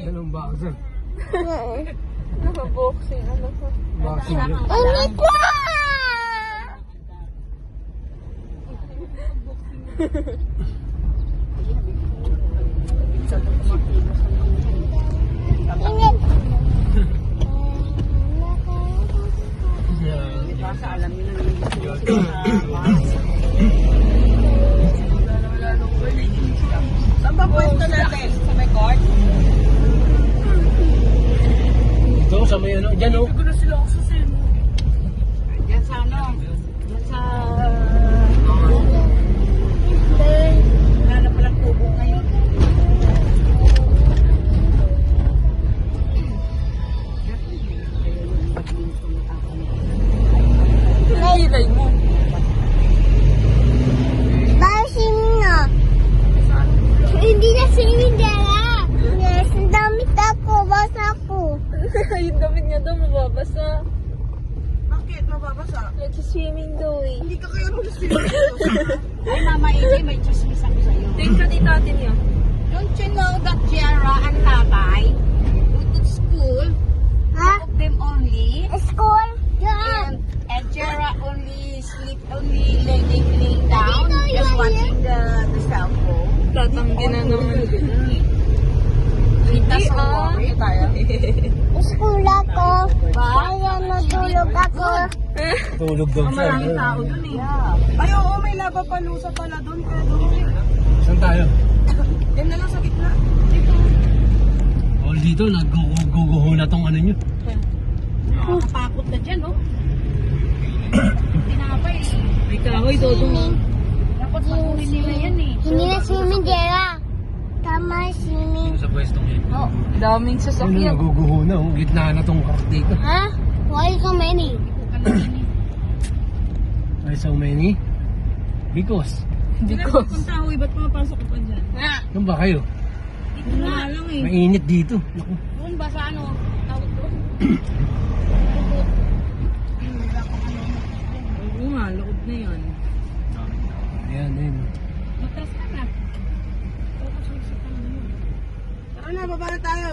Anong boxer? Naka-boxing. Ano ko? Boxing yun. Init na! Init! Basta alam nyo na saan ba pwesto natin? Sa may court? Ito, sa may ano, dyan oh. Siguro sila ako sa sino. Diyan sa ano? Diyan sa... Wala na palang tubo ngayon. Hilay mo. Swimming na. Hindi na swimming dala. Yes, ang damit ako. Basa ako. Yung damit niya daw mababasa. Bakit? Mababasa? Nag-swimming daw eh. Hindi ka kaya mag-swimming. Ay, Mama Ije, may chismis ako sa'yo. Tingin ka dito atin yun. Don't you know that Jera and Tatay go to school? Ha? Of them only. School? Yeah. And Jera only laying down, just watching the cell phone. Tatanggi na naman. Hindi tayo. School ako. Ba? Kaya natulog ako. Tulog daw siya. Maraming tao dun eh. Ay, oo, may lava-palusa pala doon. Kaya doon. Saan tayo? Yan na lang sa gitna. Oh, dito, nag-guguho na tong ano nyo. Nakakapakot na dyan, oh. Tinapay eh. May kahoy, Dodong. Dapat makunin nila yan eh. Hindi na swimming dala. Tama swimming. Sa pwestong yan. Oh, daming Ano, sasakyan. naguguho na oh. Gitna na tong cart dito. Ha? Why so many? Why so many? Because. Because. Punta ako, ba't pumapasok ka pa dyan? Saan ba kayo? Dito na lang eh. Mainit dito. Naku. Doon ba sa ano? Tawag ko? Oo nga, loob na yan. Ayan, ayan. Matas ka na. Tara na, baba na tayo.